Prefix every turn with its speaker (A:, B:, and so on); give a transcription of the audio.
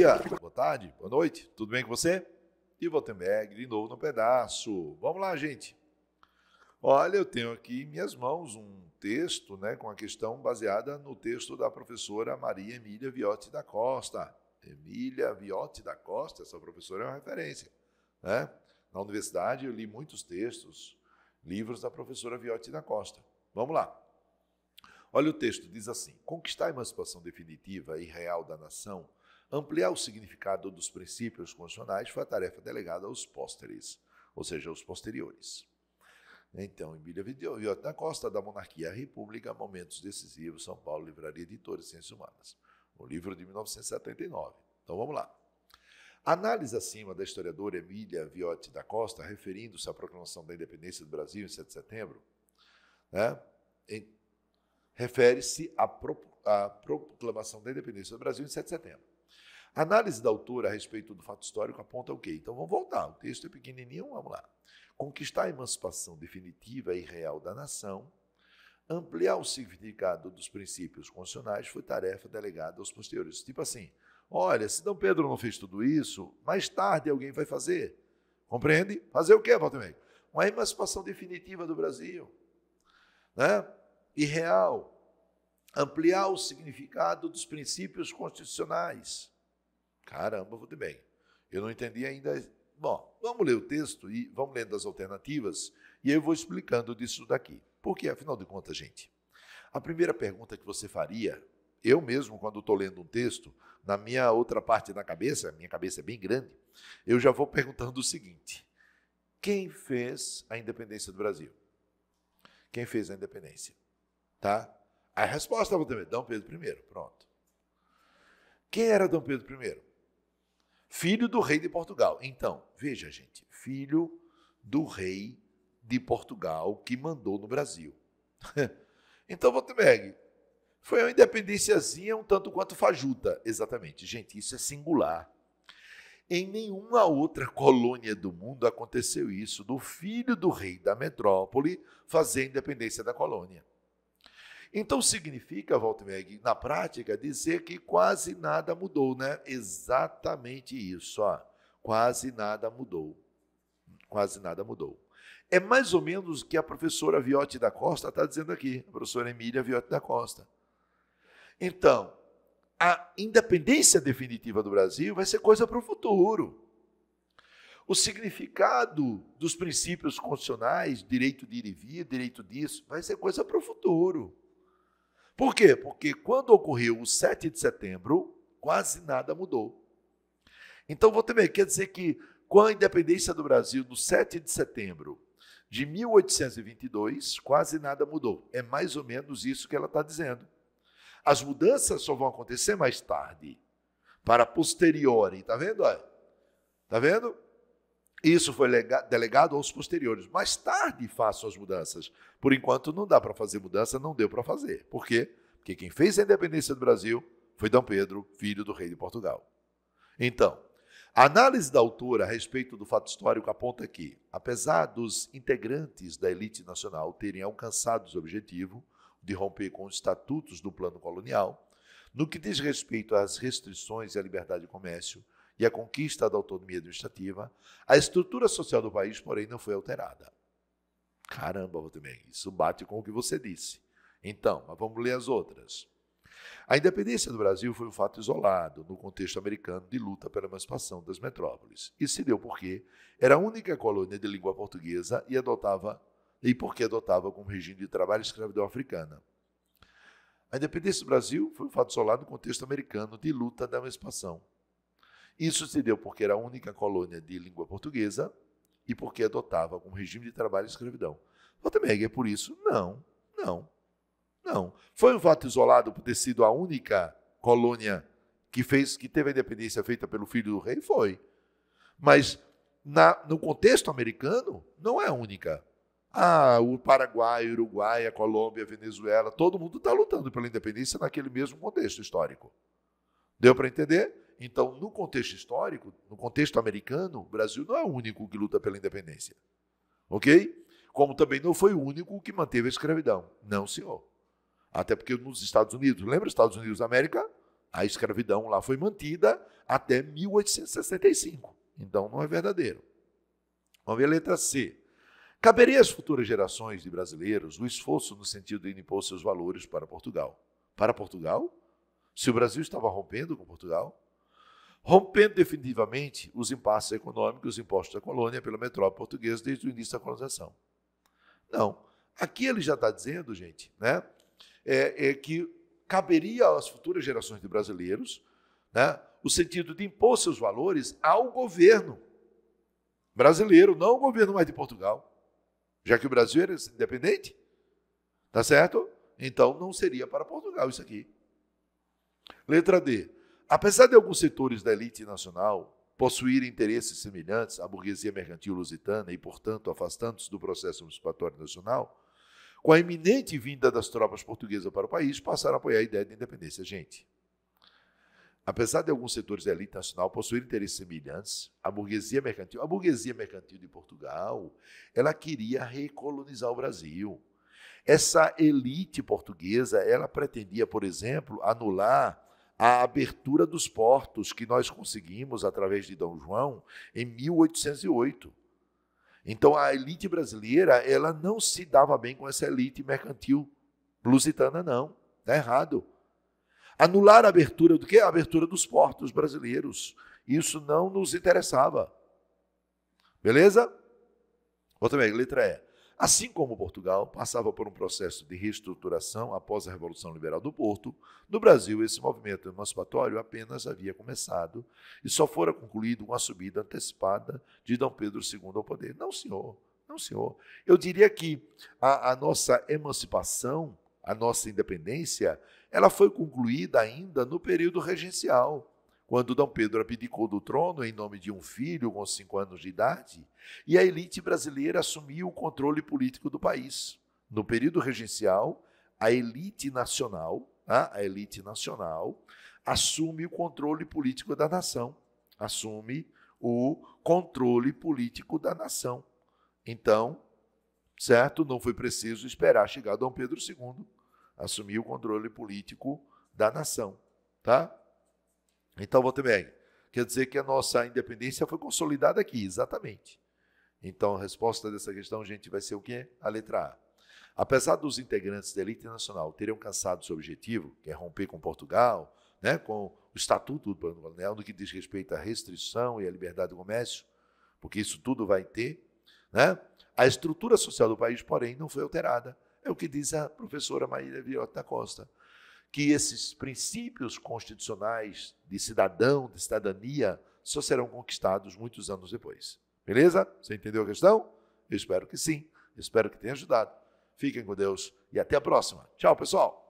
A: dia, boa tarde, boa noite, tudo bem com você? E Gutenberg de novo no pedaço. Vamos lá, gente. Olha, eu tenho aqui em minhas mãos um texto, com a questão baseada no texto da professora Maria Emília Viotti da Costa. Emília Viotti da Costa, essa professora é uma referência, né? Na universidade eu li muitos textos, livros da professora Viotti da Costa. Vamos lá. Olha o texto, diz assim: conquistar a emancipação definitiva e real da nação, ampliar o significado dos princípios constitucionais foi a tarefa delegada aos pósteres, ou seja, aos posteriores. Então, Emília Viotti da Costa, da Monarquia à República, Momentos Decisivos, São Paulo, Livraria Editora de Ciências Humanas. Um livro de 1979. Então, vamos lá. A análise acima da historiadora Emília Viotti da Costa, referindo-se à proclamação da independência do Brasil em 7 de setembro, refere-se à proclamação da independência do Brasil em 7 de setembro. A análise da autora a respeito do fato histórico aponta o quê? Então, vamos voltar. O texto é pequenininho, vamos lá. Conquistar a emancipação definitiva e real da nação, ampliar o significado dos princípios constitucionais foi tarefa delegada aos posteriores. Tipo assim, olha, se Dom Pedro não fez tudo isso, mais tarde alguém vai fazer. Compreende? Fazer o quê, Valtemir? Uma emancipação definitiva do Brasil, e real. Ampliar o significado dos princípios constitucionais. Caramba, muito bem. Eu não entendi ainda. Bom, vamos ler o texto e vamos lendo as alternativas e eu vou explicando disso daqui. Porque, afinal de contas, gente, a primeira pergunta que você faria, eu mesmo, quando estou lendo um texto, na minha outra parte da cabeça, minha cabeça é bem grande, eu já vou perguntando o seguinte: quem fez a independência do Brasil? Quem fez a independência? Tá? A resposta, Dom Pedro I, pronto. Quem era Dom Pedro I? Filho do rei de Portugal. Então, veja, gente, filho do rei de Portugal que mandou no Brasil. Então, Gutenberg, foi uma independênciazinha um tanto quanto fajuta. Exatamente. Gente, isso é singular. Em nenhuma outra colônia do mundo aconteceu isso, do filho do rei da metrópole fazer a independência da colônia. Então, significa, Gutenberg, na prática, dizer que quase nada mudou, né? Exatamente isso, quase nada mudou. Quase nada mudou. É mais ou menos o que a professora Viotti da Costa está dizendo aqui, a professora Emília Viotti da Costa. Então, a independência definitiva do Brasil vai ser coisa para o futuro. O significado dos princípios constitucionais, direito de ir e vir, direito disso, vai ser coisa para o futuro. Por quê? Porque quando ocorreu o 7 de setembro, quase nada mudou. Então, quer dizer que com a independência do Brasil no 7 de setembro de 1822, quase nada mudou. É mais ou menos isso que ela está dizendo. As mudanças só vão acontecer mais tarde, para posteriori. Está vendo? Está vendo? Isso foi delegado aos posteriores. Mais tarde faço as mudanças. Por enquanto não dá para fazer mudança, não deu para fazer. Por quê? Porque quem fez a independência do Brasil foi Dom Pedro, filho do rei de Portugal. Então, a análise da autora a respeito do fato histórico aponta que, apesar dos integrantes da elite nacional terem alcançado o objetivo de romper com os estatutos do plano colonial, no que diz respeito às restrições e à liberdade de comércio, e a conquista da autonomia administrativa, a estrutura social do país, porém, não foi alterada. Caramba, isso bate com o que você disse. Então, mas vamos ler as outras. A independência do Brasil foi um fato isolado no contexto americano de luta pela emancipação das metrópoles. Isso se deu porque era a única colônia de língua portuguesa e porque adotava como regime de trabalho a escravidão africana. A independência do Brasil foi um fato isolado no contexto americano de luta da emancipação. Isso se deu porque era a única colônia de língua portuguesa e porque adotava como regime de trabalho a escravidão. É por isso? Não. Foi um fato isolado por ter sido a única colônia que teve a independência feita pelo filho do rei? Foi. Mas no contexto americano, não é a única. O Paraguai, o Uruguai, a Colômbia, a Venezuela, todo mundo está lutando pela independência naquele mesmo contexto histórico. Deu para entender? Então, no contexto histórico, no contexto americano, o Brasil não é o único que luta pela independência. Ok? Como também não foi o único que manteve a escravidão. Não, senhor. Até porque nos Estados Unidos, lembra os Estados Unidos da América? A escravidão lá foi mantida até 1865. Então, não é verdadeiro. Vamos ver a letra C. Caberia às futuras gerações de brasileiros o esforço no sentido de impor seus valores para Portugal. Para Portugal? Se o Brasil estava rompendo com Portugal? Rompendo definitivamente os impasses econômicos impostos à colônia pela metrópole portuguesa desde o início da colonização. Não. Aqui ele já está dizendo, gente, né, que caberia às futuras gerações de brasileiros, né, o sentido de impor seus valores ao governo brasileiro, não ao governo mais de Portugal. Já que o Brasil era independente, tá certo? Então não seria para Portugal isso aqui. Letra D. Apesar de alguns setores da elite nacional possuírem interesses semelhantes à burguesia mercantil lusitana e, portanto, afastando-se do processo emancipatório nacional, com a iminente vinda das tropas portuguesas para o país, passaram a apoiar a ideia de independência. Gente, apesar de alguns setores da elite nacional possuírem interesses semelhantes à burguesia mercantil de Portugal, ela queria recolonizar o Brasil. Essa elite portuguesa, ela pretendia, por exemplo, anular a abertura dos portos que nós conseguimos através de Dom João em 1808. Então, a elite brasileira, ela não se dava bem com essa elite mercantil lusitana, não. Está errado. Anular a abertura do quê? A abertura dos portos brasileiros. Isso não nos interessava. Beleza? Outra vez, letra E. Assim como Portugal passava por um processo de reestruturação após a Revolução Liberal do Porto, no Brasil esse movimento emancipatório apenas havia começado e só fora concluído com a subida antecipada de Dom Pedro II ao poder. Não, senhor. Não, senhor. Eu diria que a nossa emancipação, a nossa independência, ela foi concluída ainda no período regencial, quando Dom Pedro abdicou do trono em nome de um filho com 5 anos de idade, e a elite brasileira assumiu o controle político do país. No período regencial, a elite nacional assume o controle político da nação. Assume o controle político da nação. Então, certo? Não foi preciso esperar chegar Dom Pedro II. Assumiu o controle político da nação, tá? Então, vou também. Quer dizer que a nossa independência foi consolidada aqui, exatamente. Então, a resposta dessa questão, gente, vai ser o quê? A letra A. Apesar dos integrantes da elite nacional terem alcançado seu objetivo, que é romper com Portugal, né, com o Estatuto do Plano Colonial, no que diz respeito à restrição e à liberdade do comércio, porque isso tudo vai ter, né? A estrutura social do país, porém, não foi alterada. É o que diz a professora Maíra Vieira da Costa, que esses princípios constitucionais de cidadão, de cidadania, só serão conquistados muitos anos depois. Beleza? Você entendeu a questão? Eu espero que sim. Espero que tenha ajudado. Fiquem com Deus e até a próxima. Tchau, pessoal!